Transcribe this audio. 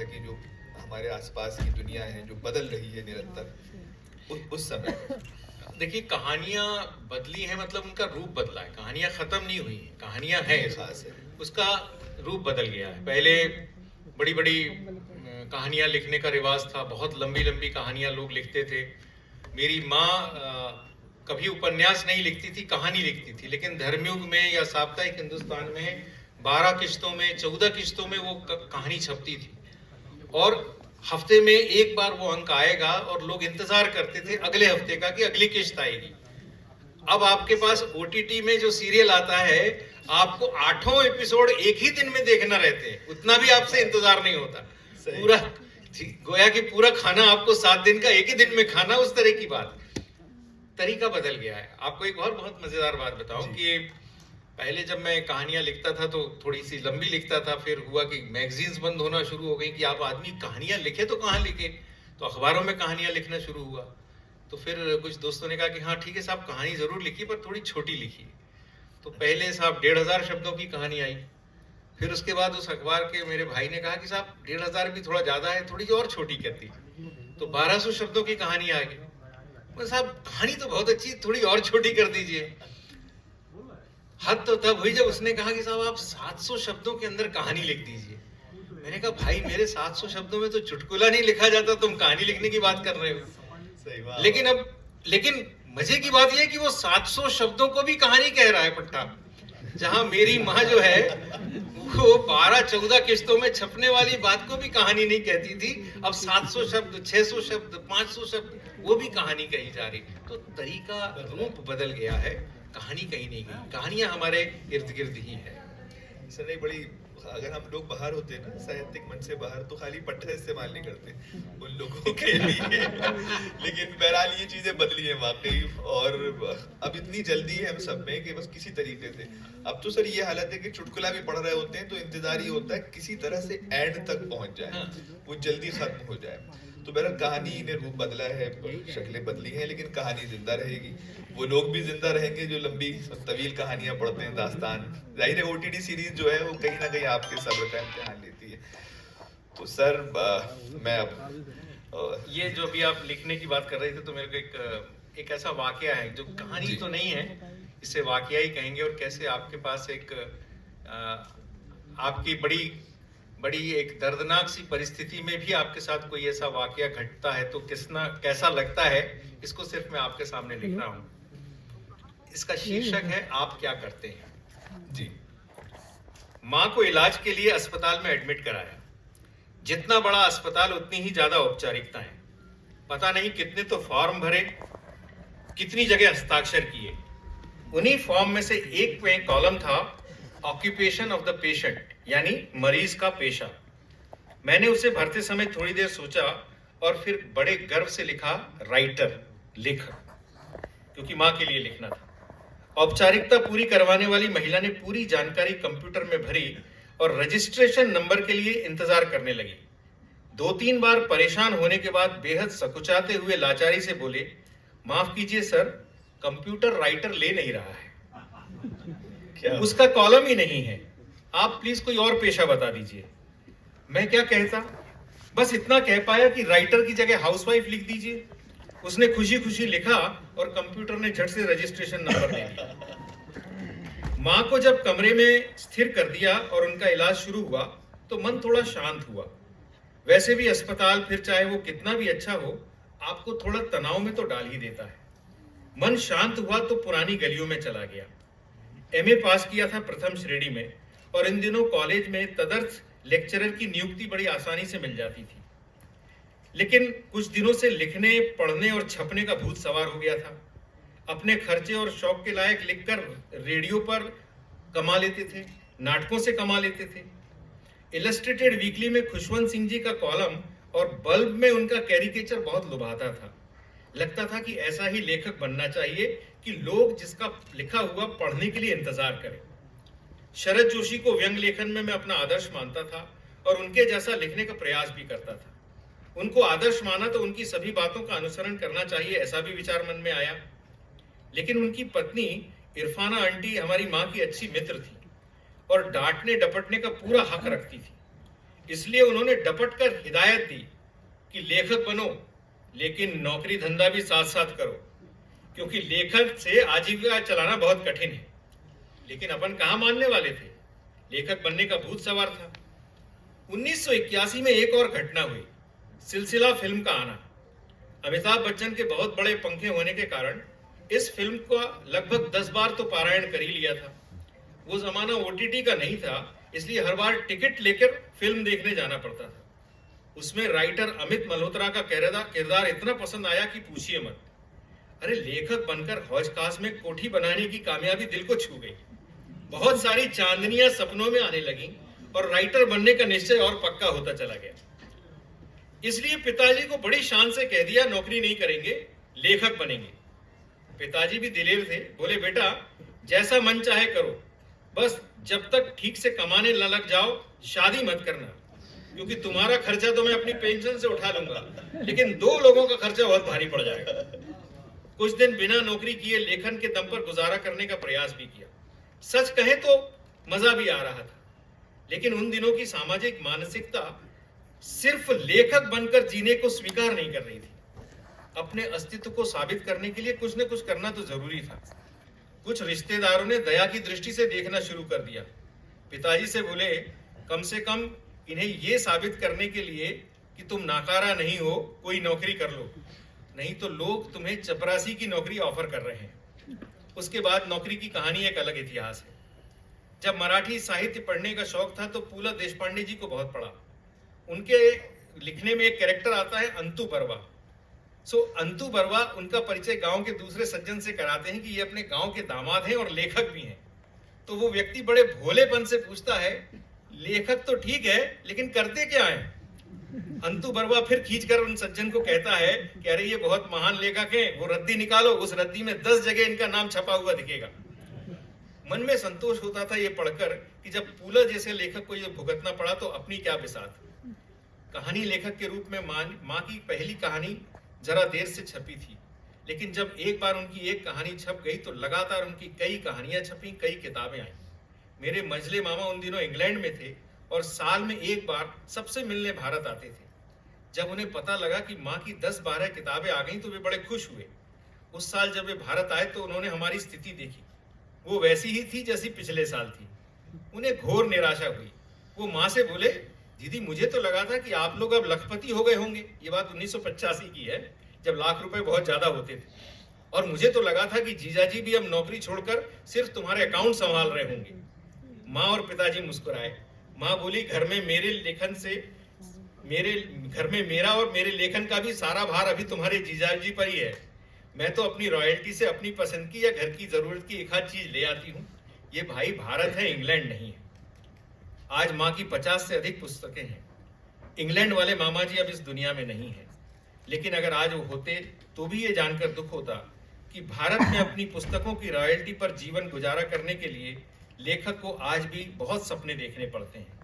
कि जो हमारे आसपास की दुनिया है जो बदल रही है निरंतर, उस समय। देखिए, कहानियां बदली हैं मतलब उनका रूप बदला है। कहानियां खत्म नहीं हुई हैं, कहानियां हैं, ये खास है। उसका रूप बदल गया है। पहले बड़ी बड़ी कहानियां लिखने का रिवाज था, बहुत लंबी लंबी कहानियां लोग लिखते थे। मेरी माँ कभी उपन्यास नहीं लिखती थी, कहानी लिखती थी, लेकिन धर्मयुग में या साप्ताहिक हिंदुस्तान में 12 किश्तों में, 14 किश्तों में वो कहानी छपती थी, और हफ्ते में एक बार वो अंक आएगा और लोग इंतजार करते थे अगले हफ्ते का कि अगली किश्त आएगी। अब आपके पास ओटीटी में जो सीरियल आता है, आपको 8 एपिसोड एक ही दिन में देखना रहते हैं, उतना भी आपसे इंतजार नहीं होता। पूरा गोया कि पूरा खाना आपको 7 दिन का एक ही दिन में खाना, उस तरह की बात। तरीका बदल गया है। आपको एक और बहुत मजेदार बात बताऊं कि पहले जब मैं कहानियां लिखता था तो थोड़ी सी लंबी लिखता था, फिर हुआ कि मैगजीन्स बंद होना शुरू हो गई कि आप आदमी कहानियां लिखे तो कहाँ लिखे, तो अखबारों में कहानियां लिखना शुरू हुआ। तो फिर कुछ दोस्तों ने कहा कि हाँ ठीक है साहब, कहानी जरूर लिखिए पर थोड़ी छोटी लिखिए। तो पहले साहब 1500 शब्दों की कहानी आई। फिर उसके बाद उस अखबार के मेरे भाई ने कहा कि साहब 1500 भी थोड़ा ज्यादा है, थोड़ी और छोटी कर दी। तो 1200 शब्दों की कहानी आ गई। साहब कहानी तो बहुत अच्छी, थोड़ी और छोटी कर दीजिए। हद तो तब हुई जब उसने कहा कि साहब आप 700 शब्दों के अंदर कहानी लिख दीजिए। मैंने कहा भाई मेरे 700 शब्दों में तो चुटकुला नहीं लिखा जाता, तुम कहानी लिखने की बात कर रहे हो। सही बात। लेकिन मजे की बात यह कि वो 700 शब्दों को भी कहानी कह रहा है पट्टा। जहां मेरी माँ जो है वो 12-14 किश्तों में छपने वाली बात को भी कहानी नहीं कहती थी, अब 700 शब्द, 600 शब्द, 500 शब्द, वो भी कहानी कही जा रही। तो तरीका, रूप बदल गया है, कहानी कहीं नहीं गई। कहानियां हमारे इर्द गिर्द ही है। सर नहीं, बड़ी अगर हम लोग बाहर होते हैं ना, साहित्यिक मन से बाहर, तो खाली पट्टा इस्तेमाल नहीं करते उन लोगों के लिए। लेकिन बहरहाल ये चीजें बदली हैं वाकई, और अब इतनी जल्दी है हम सब में कि बस किसी तरीके से। अब तो सर ये हालत है कि चुटकुला भी पढ़ रहे होते हैं तो इंतजार ये होता है किसी तरह से एंड तक पहुंच जाए, वो जल्दी खत्म हो जाए। तो बहरहाल कहानी ने रूप बदला है, शक्लें बदली हैं, लेकिन कहानी जिंदा रहेगी। वो लोग भी जिंदा रहेंगे जो लंबी तवील कहानियां पढ़ते हैं, दास्तान। जाहिर है ओटीटी सीरीज जो है वो कहीं ना कहीं आपके सब्र का इम्तिहान लेती है। तो सर मैं अब ये जो अभी आप लिखने की बात कर रहे थे, तो मेरे को एक ऐसा वाकया है जो कहानी तो नहीं है, इसे वाकया ही कहेंगे। और कैसे आपके पास एक आपकी बड़ी बड़ी एक दर्दनाक सी परिस्थिति में भी आपके साथ कोई ऐसा वाकया घटता है तो कैसा लगता है, इसको सिर्फ मैं आपके सामने लिख रहा हूं। इसका शीर्षक है आप क्या करते हैं। जी। मां को इलाज के लिए अस्पताल में एडमिट कराया। जितना बड़ा अस्पताल उतनी ही ज्यादा औपचारिकताएं। पता नहीं कितने तो फॉर्म भरे, कितनी जगह हस्ताक्षर किए। उन्हीं फॉर्म में से एक में कॉलम था ऑक्यूपेशन ऑफ द पेशेंट, यानी मरीज का पेशा। मैंने उसे भरते समय थोड़ी देर सोचा और फिर बड़े गर्व से लिखा राइटर, लिख, क्योंकि मां के लिए लिखना था। औपचारिकता पूरी करवाने वाली महिला ने पूरी जानकारी कंप्यूटर में भरी और रजिस्ट्रेशन नंबर के लिए इंतजार करने लगी। 2-3 बार परेशान होने के बाद बेहद सकुचाते हुए लाचारी से बोले, माफ कीजिए सर, कंप्यूटर राइटर ले नहीं रहा है, उसका कॉलम ही नहीं है, आप प्लीज कोई और पेशा बता दीजिए। मैं क्या कहता, बस इतना कह पाया कि राइटर की जगह हाउसवाइफ लिख दीजिए। उसने खुशी खुशी लिखा और कंप्यूटर ने झट से रजिस्ट्रेशन नंबर दे दिया। मां को जब कमरे में स्थिर कर दिया और उनका इलाज शुरू हुआ तो मन थोड़ा शांत हुआ। वैसे भी अस्पताल फिर चाहे वो कितना भी अच्छा हो, आपको थोड़ा तनाव में तो डाल ही देता है। मन शांत हुआ तो पुरानी गलियों में चला गया। एमए पास किया था प्रथम श्रेणी में, और इन दिनों कॉलेज में तदर्थ लेक्चरर की नियुक्ति बड़ी आसानी से मिल जाती थी। लेकिन कुछ दिनों से लिखने, पढ़ने और छपने का भूत सवार हो गया था। अपने खर्चे और शौक के लायक लिखकर रेडियो पर कमा लेते थे, नाटकों से कमा लेते थे। इलस्ट्रेटेड वीकली में खुशवंत सिंह जी का कॉलम और बल्ब में उनका कैरिकेचर बहुत लुभाता था। लगता था कि ऐसा ही लेखक बनना चाहिए कि लोग जिसका लिखा हुआ पढ़ने के लिए इंतजार करें। शरद जोशी को व्यंग लेखन में मैं अपना आदर्श मानता था और उनके जैसा लिखने का प्रयास भी करता था। उनको आदर्श माना तो उनकी सभी बातों का अनुसरण करना चाहिए, ऐसा भी विचार मन में आया। लेकिन उनकी पत्नी इरफाना आंटी हमारी माँ की अच्छी मित्र थी और डांटने डपटने का पूरा हक रखती थी। इसलिए उन्होंने डपट कर हिदायत दी कि लेखक बनो, लेकिन नौकरी धंधा भी साथ साथ करो, क्योंकि लेखक से आजीविका चलाना बहुत कठिन है। लेकिन अपन कहाँ मानने वाले थे, लेखक बनने का भूत सवार था। 1981 में एक और घटना हुई, सिलसिला फिल्म का आना। अमिताभ बच्चन के बहुत बड़े पंखे होने के कारण इस फिल्म का लगभग 10 बार तो पारायण कर ही लिया था। वो जमाना ओटीटी का नहीं था, इसलिए हर बार टिकट लेकर फिल्म देखने जाना पड़ता था। उसमें राइटर अमित मल्होत्रा का किरदार इतना पसंद आया कि पूछिए मत। अरे लेखक बनकर हौज खास में कोठी बनाने की कामयाबी दिल को छू गई। बहुत सारी चांदनियां सपनों में आने लगी और राइटर बनने का निश्चय और पक्का होता चला गया। इसलिए पिताजी को बड़ी शान से कह दिया, नौकरी नहीं करेंगे, लेखक बनेंगे। पिताजी भी दिलेर थे, बोले बेटा जैसा मन चाहे करो, बस जब तक ठीक से कमाने न लग जाओ शादी मत करना, क्योंकि तुम्हारा खर्चा तो मैं अपनी पेंशन से उठा लूंगा, लेकिन 2 लोगों का खर्चा बहुत भारी पड़ जाएगा। कुछ दिन बिना नौकरी किए लेखन के दम पर गुजारा करने का प्रयास भी किया। सच कहे तो मजा भी आ रहा था, लेकिन उन दिनों की सामाजिक मानसिकता सिर्फ लेखक बनकर जीने को स्वीकार नहीं कर रही थी। अपने अस्तित्व को साबित करने के लिए कुछ न कुछ करना तो जरूरी था। कुछ रिश्तेदारों ने दया की दृष्टि से देखना शुरू कर दिया। पिताजी से बोले, कम से कम इन्हें यह साबित करने के लिए कि तुम नाकारा नहीं हो, कोई नौकरी कर लो, नहीं तो लोग तुम्हें चपरासी की नौकरी ऑफर कर रहे हैं। उसके बाद नौकरी की कहानी एक अलग इतिहास है। जब मराठी साहित्य पढ़ने का शौक था तो पूला देशपांडे जी को बहुत पढ़ा। उनके लिखने में एक कैरेक्टर आता है अंतु बर्वा। अंतु बर्वा, उनका परिचय गांव के दूसरे सज्जन से कराते हैं कि ये अपने गांव के दामाद हैं और लेखक भी हैं। तो वो व्यक्ति बड़े भोलेपन से पूछता है, लेखक तो ठीक है लेकिन करते क्या हैं? अंतु बर्वा फिर खींचकर उन सज्जन को कहता है कि अरे ये बहुत महान लेखक हैं, वो रद्दी निकालो, उस रद्दी में 10 जगह इनका नाम छपा हुआ दिखेगा। मन में संतोष होता था ये पढ़कर कि जब पूला जैसे लेखक को ये भुगतना पड़ा तो अपनी क्या बिसात। कहानी लेखक के रूप में माँ की पहली कहानी जरा देर से छपी थी, लेकिन जब एक बार उनकी एक कहानी छप गई तो लगातार उनकी कई कहानियां छपी, कई किताबें आई। मेरे मंझले मामा उन दिनों इंग्लैंड में थे और साल में एक बार सबसे मिलने भारत आते थे। जब उन्हें पता लगा कि माँ की 10-12 किताबें आ गई तो वे बड़े खुश हुए। उस साल जब वे भारत आए तो उन्होंने हमारी स्थिति देखी, वो वैसी ही थी जैसी पिछले साल थी। उन्हें घोर निराशा हुई। वो माँ से बोले, दीदी मुझे तो लगा था कि आप लोग अब लखपति हो गए होंगे। ये बात 1985 की है, जब लाख रुपए बहुत ज्यादा होते थे। और मुझे तो लगा था कि जीजाजी भी अब नौकरी छोड़कर सिर्फ तुम्हारे अकाउंट संभाल रहे होंगे। माँ और पिताजी मुस्कुराए। माँ बोली, घर में मेरा और मेरे लेखन का भी सारा भार अभी तुम्हारे जीजाजी पर ही है। मैं तो अपनी रॉयल्टी से अपनी पसंद की या घर की जरूरत की एक आध चीज ले आती हूँ। ये भाई भारत है, इंग्लैंड नहीं है। आज माँ की 50 से अधिक पुस्तकें हैं। इंग्लैंड वाले मामा जी अब इस दुनिया में नहीं है, लेकिन अगर आज वो होते तो भी ये जानकर दुख होता कि भारत में अपनी पुस्तकों की रॉयल्टी पर जीवन गुजारा करने के लिए लेखक को आज भी बहुत सपने देखने पड़ते हैं।